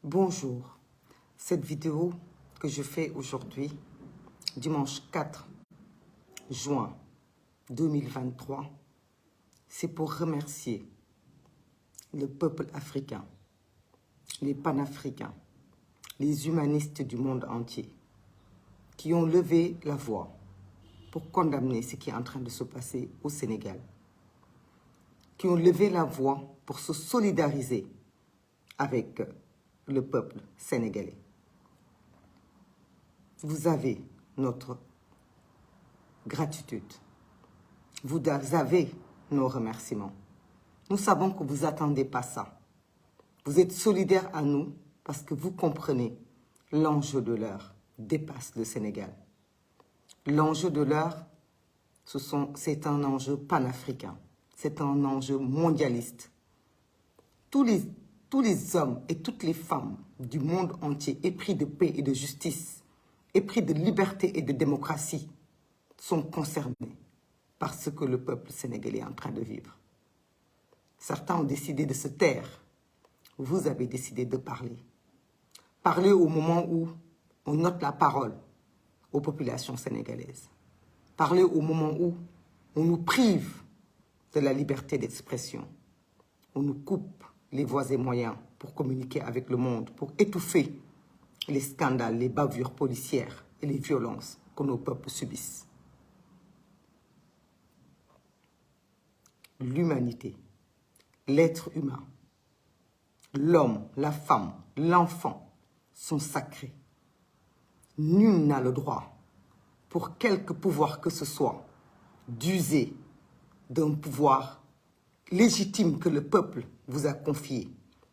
Bonjour, cette vidéo que je fais aujourd'hui, dimanche 4 juin 2023, c'est pour remercier le peuple africain, les panafricains, les humanistes du monde entier qui ont levé la voix pour condamner ce qui est en train de se passer au Sénégal, qui ont levé la voix pour se solidariser avec le peuple sénégalais. Vous avez notre gratitude. Vous avez nos remerciements. Nous savons que vous n'attendez pas ça. Vous êtes solidaires à nous parce que vous comprenez l'enjeu de l'heure dépasse le Sénégal. L'enjeu de l'heure, c'est un enjeu panafricain. C'est un enjeu mondialiste. Tous les hommes et toutes les femmes du monde entier, épris de paix et de justice, épris de liberté et de démocratie, sont concernés par ce que le peuple sénégalais est en train de vivre. Certains ont décidé de se taire. Vous avez décidé de parler. Parler au moment où on note la parole aux populations sénégalaises. Parler au moment où on nous prive de la liberté d'expression. On nous coupe les voies et moyens pour communiquer avec le monde, pour étouffer les scandales, les bavures policières et les violences que nos peuples subissent. L'humanité, l'être humain, l'homme, la femme, l'enfant sont sacrés. Nul n'a le droit, pour quelque pouvoir que ce soit, d'user d'un pouvoir légitime que le peuple vous a confié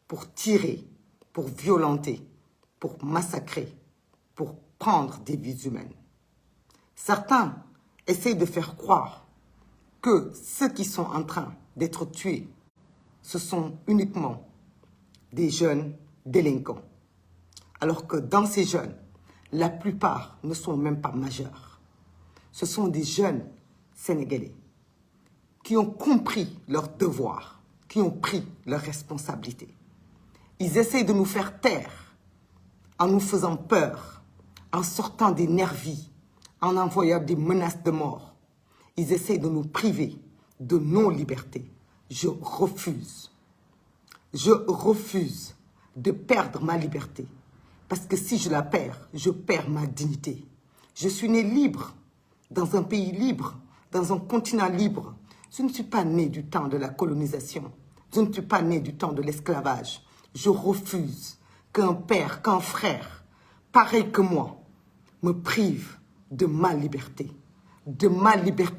pour tirer, pour violenter, pour massacrer, pour prendre des vies humaines. Certains essayent de faire croire que ceux qui sont en train d'être tués, ce sont uniquement des jeunes délinquants. Alors que dans ces jeunes, la plupart ne sont même pas majeurs. Ce sont des jeunes Sénégalais qui ont compris leur devoir, qui ont pris leurs responsabilités. Ils essayent de nous faire taire en nous faisant peur, en sortant des nervis, en envoyant des menaces de mort. Ils essayent de nous priver de nos libertés. Je refuse. Je refuse de perdre ma liberté. Parce que si je la perds, je perds ma dignité. Je suis né libre, dans un pays libre, dans un continent libre. Je ne suis pas né du temps de la colonisation. Je ne suis pas né du temps de l'esclavage. Je refuse qu'un père, qu'un frère, pareil que moi, me prive de ma liberté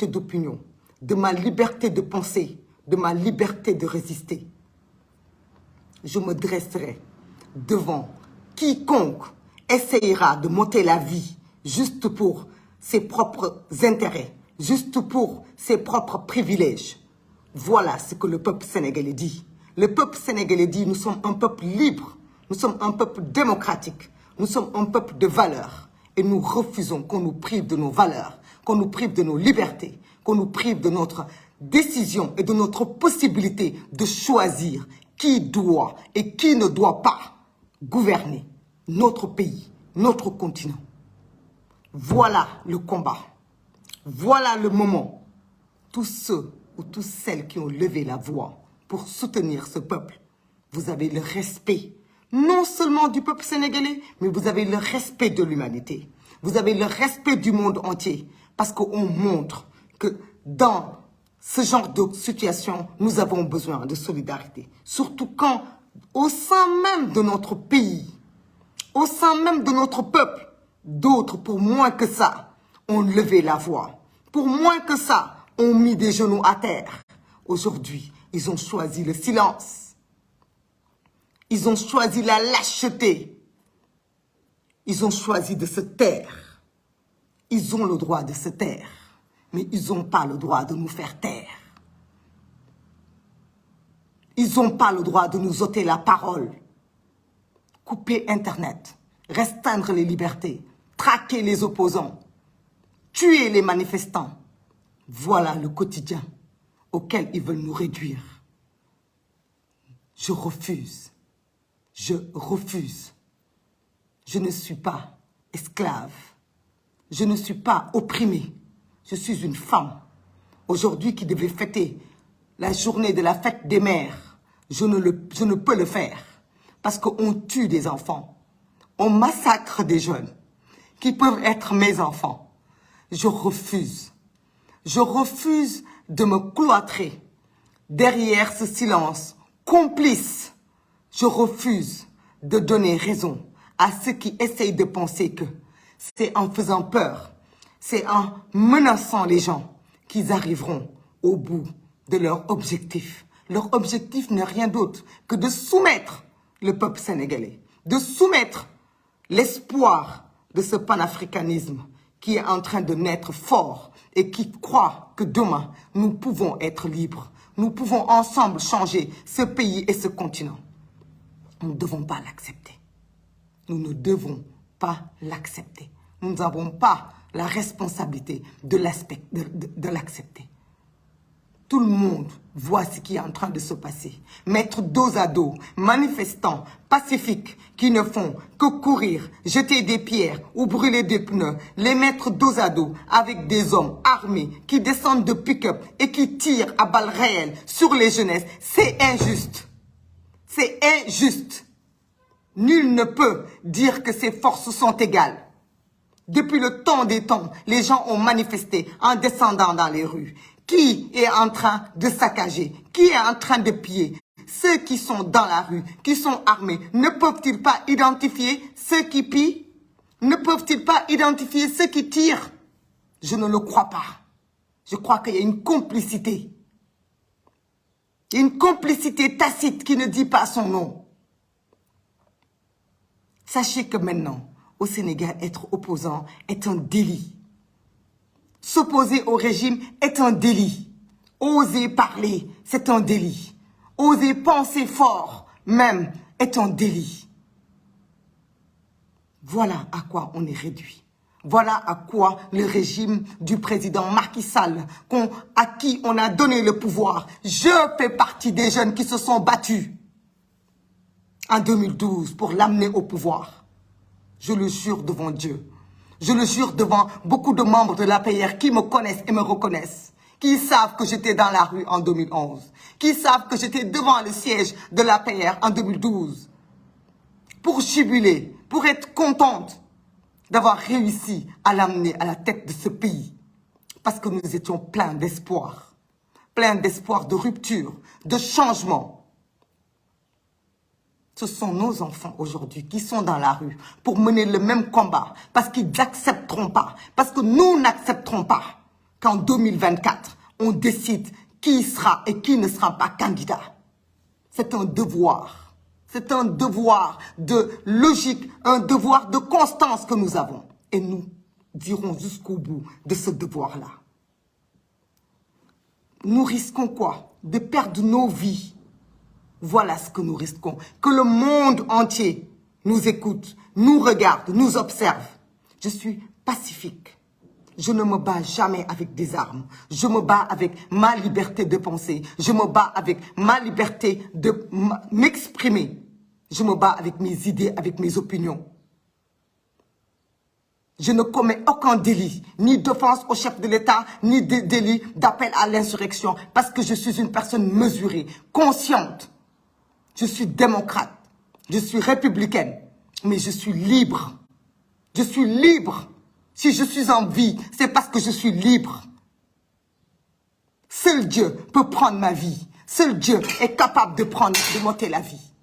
d'opinion, de ma liberté de penser, de ma liberté de résister. Je me dresserai devant quiconque essayera de m'ôter la vie juste pour ses propres intérêts, juste pour ses propres privilèges. Voilà ce que le peuple sénégalais dit. Le peuple sénégalais dit, nous sommes un peuple libre, nous sommes un peuple démocratique, nous sommes un peuple de valeurs. Et nous refusons qu'on nous prive de nos valeurs, qu'on nous prive de nos libertés, qu'on nous prive de notre décision et de notre possibilité de choisir qui doit et qui ne doit pas gouverner notre pays, notre continent. Voilà le combat. Voilà le moment. Tous ceux ou toutes celles qui ont levé la voix pour soutenir ce peuple, vous avez le respect, non seulement du peuple sénégalais, mais vous avez le respect de l'humanité. Vous avez le respect du monde entier. Parce qu'on montre que dans ce genre de situation, nous avons besoin de solidarité. Surtout quand, au sein même de notre pays, au sein même de notre peuple, d'autres, pour moins que ça, ont levé la voix. Pour moins que ça, ont mis des genoux à terre. Aujourd'hui, ils ont choisi le silence. Ils ont choisi la lâcheté. Ils ont choisi de se taire. Ils ont le droit de se taire. Mais ils n'ont pas le droit de nous faire taire. Ils n'ont pas le droit de nous ôter la parole. Couper Internet, restreindre les libertés, traquer les opposants, tuer les manifestants. Voilà le quotidien auquel ils veulent nous réduire. Je refuse. Je Je refuse. Je ne suis pas esclave. Je ne suis pas opprimée. Je suis une femme. Aujourd'hui, qui devait fêter la journée de la fête des mères, je ne peux le faire. Parce qu'on tue des enfants. On massacre des jeunes qui peuvent être mes enfants. Je refuse. Je refuse de me cloîtrer derrière ce silence complice. Je refuse de donner raison à ceux qui essayent de penser que c'est en faisant peur, c'est en menaçant les gens qu'ils arriveront au bout de leur objectif. Leur objectif n'est rien d'autre que de soumettre le peuple sénégalais, de soumettre l'espoir de ce panafricanisme qui est en train de naître fort et qui croit que demain, nous pouvons être libres. Nous pouvons ensemble changer ce pays et ce continent. Nous ne devons pas l'accepter. Nous ne devons pas l'accepter. Nous n'avons pas la responsabilité de l'accepter. Tout le monde voit ce qui est en train de se passer. Mettre dos à dos, manifestants, pacifiques, qui ne font que courir, jeter des pierres ou brûler des pneus, les mettre dos à dos avec des hommes armés qui descendent de pick-up et qui tirent à balles réelles sur les jeunesses, c'est injuste. C'est injuste. Nul ne peut dire que ces forces sont égales. Depuis le temps des temps, les gens ont manifesté en descendant dans les rues. Qui est en train de saccager? Qui est en train de piller? Ceux qui sont dans la rue, qui sont armés, ne peuvent-ils pas identifier ceux qui pillent? Ne peuvent-ils pas identifier ceux qui tirent? Je ne le crois pas. Je crois qu'il y a une complicité. Une complicité tacite qui ne dit pas son nom. Sachez que maintenant, au Sénégal, être opposant est un délit. S'opposer au régime est un délit. Oser parler, c'est un délit. Oser penser fort, même, est un délit. Voilà à quoi on est réduit. Voilà à quoi le régime du président Macky Sall, à qui on a donné le pouvoir. Je fais partie des jeunes qui se sont battus en 2012 pour l'amener au pouvoir. Je le jure devant Dieu. Je le jure devant beaucoup de membres de l'APR qui me connaissent et me reconnaissent, qui savent que j'étais dans la rue en 2011, qui savent que j'étais devant le siège de l'APR en 2012, pour jubiler, pour être contente d'avoir réussi à l'amener à la tête de ce pays, parce que nous étions pleins d'espoir de rupture, de changement. Ce sont nos enfants aujourd'hui qui sont dans la rue pour mener le même combat parce qu'ils n'accepteront pas, parce que nous n'accepterons pas qu'en 2024, on décide qui sera et qui ne sera pas candidat. C'est un devoir. C'est un devoir de logique, un devoir de constance que nous avons. Et nous irons jusqu'au bout de ce devoir-là. Nous risquons quoi? De perdre nos vies. Voilà ce que nous risquons. Que le monde entier nous écoute, nous regarde, nous observe. Je suis pacifique. Je ne me bats jamais avec des armes. Je me bats avec ma liberté de penser. Je me bats avec ma liberté de m'exprimer. Je me bats avec mes idées, avec mes opinions. Je ne commets aucun délit, ni d'offense au chef de l'État, ni de délit d'appel à l'insurrection, parce que je suis une personne mesurée, consciente. Je suis démocrate, je suis républicaine, mais je suis libre. Je suis libre. Si je suis en vie, c'est parce que je suis libre. Seul Dieu peut prendre ma vie. Seul Dieu est capable de m'ôter la vie.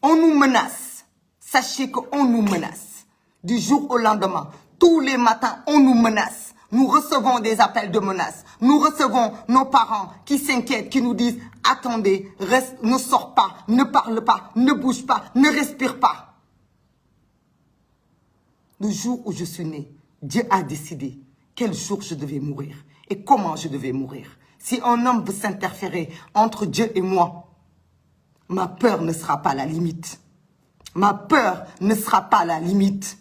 On nous menace. Sachez qu'on nous menace. Du jour au lendemain, tous les matins, on nous menace. Nous recevons des appels de menaces. Nous recevons nos parents qui s'inquiètent, qui nous disent « Attendez, reste, ne sors pas, ne parle pas, ne bouge pas, ne respire pas. » Le jour où je suis née, Dieu a décidé quel jour je devais mourir et comment je devais mourir. Si un homme veut s'interférer entre Dieu et moi, ma peur ne sera pas la limite. Ma peur ne sera pas la limite.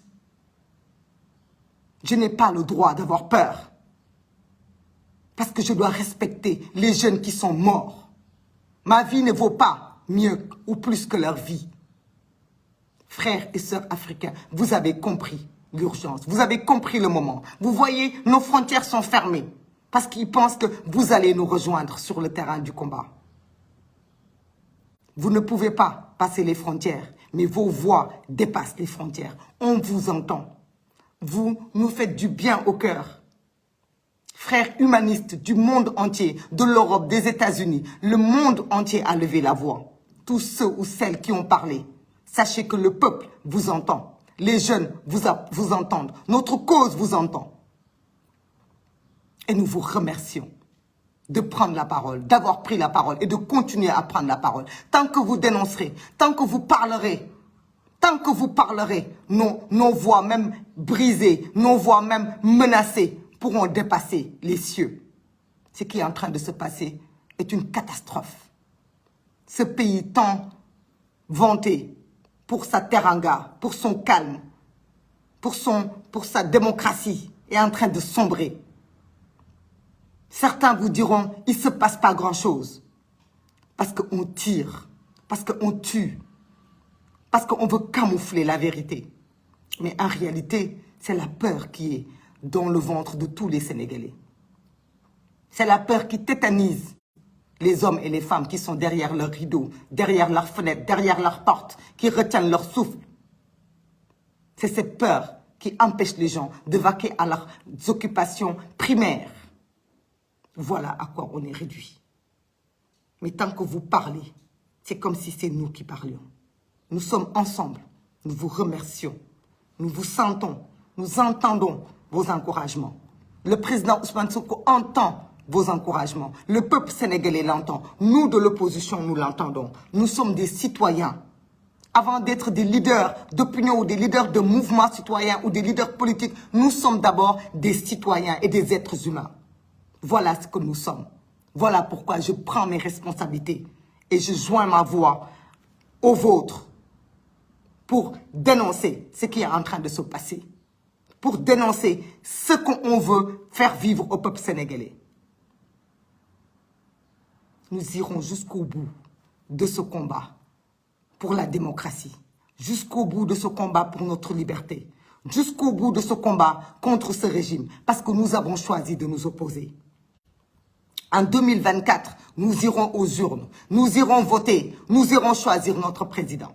Je n'ai pas le droit d'avoir peur. Parce que je dois respecter les jeunes qui sont morts. Ma vie ne vaut pas mieux ou plus que leur vie. Frères et sœurs africains, vous avez compris l'urgence, vous avez compris le moment. Vous voyez, nos frontières sont fermées parce qu'ils pensent que vous allez nous rejoindre sur le terrain du combat. Vous ne pouvez pas passer les frontières, mais vos voix dépassent les frontières. On vous entend. Vous nous faites du bien au cœur. Frères humanistes du monde entier, de l'Europe, des États-Unis, le monde entier a levé la voix. Tous ceux ou celles qui ont parlé, sachez que le peuple vous entend. Les jeunes vous entendent. Notre cause vous entend. Et nous vous remercions de prendre la parole, d'avoir pris la parole et de continuer à prendre la parole. Tant que vous dénoncerez, tant que vous parlerez, nos voix même brisées, nos voix même menacées pourront dépasser les cieux. Ce qui est en train de se passer est une catastrophe. Ce pays tant vanté pour sa teranga, pour son calme, pour sa démocratie est en train de sombrer. Certains vous diront, il ne se passe pas grand-chose. Parce qu'on tire, parce qu'on tue, parce qu'on veut camoufler la vérité. Mais en réalité, c'est la peur qui est dans le ventre de tous les Sénégalais. C'est la peur qui tétanise les hommes et les femmes qui sont derrière leurs rideaux, derrière leurs fenêtres, derrière leurs portes, qui retiennent leur souffle. C'est cette peur qui empêche les gens de vaquer à leurs occupations primaires. Voilà à quoi on est réduit. Mais tant que vous parlez, c'est comme si c'est nous qui parlions. Nous sommes ensemble. Nous vous remercions. Nous vous sentons. Nous entendons vos encouragements. Le président Ousmane Sonko entend vos encouragements. Le peuple sénégalais l'entend. Nous, de l'opposition, nous l'entendons. Nous sommes des citoyens. Avant d'être des leaders d'opinion ou des leaders de mouvements citoyens ou des leaders politiques, nous sommes d'abord des citoyens et des êtres humains. Voilà ce que nous sommes. Voilà pourquoi je prends mes responsabilités et je joins ma voix aux vôtres pour dénoncer ce qui est en train de se passer, pour dénoncer ce qu'on veut faire vivre au peuple sénégalais. Nous irons jusqu'au bout de ce combat pour la démocratie, jusqu'au bout de ce combat pour notre liberté, jusqu'au bout de ce combat contre ce régime, parce que nous avons choisi de nous opposer. En 2024, nous irons aux urnes, nous irons voter, nous irons choisir notre président.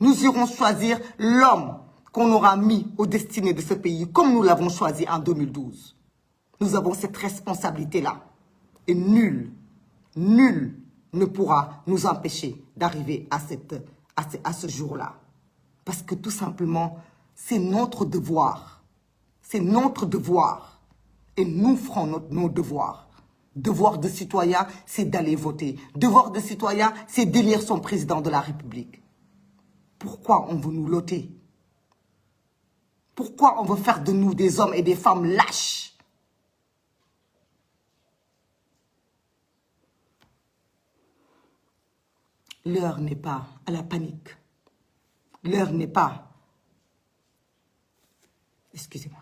Nous irons choisir l'homme qu'on aura mis aux destinées de ce pays, comme nous l'avons choisi en 2012. Nous avons cette responsabilité-là. Et nul ne pourra nous empêcher d'arriver à ce jour-là. Parce que tout simplement, c'est notre devoir. C'est notre devoir. Et nous ferons nos devoirs. Devoir de citoyen, c'est d'aller voter. Devoir de citoyen, c'est d'élire son président de la République. Pourquoi on veut nous loter? Pourquoi on veut faire de nous des hommes et des femmes lâches? L'heure n'est pas à la panique. L'heure n'est pas... Excusez-moi.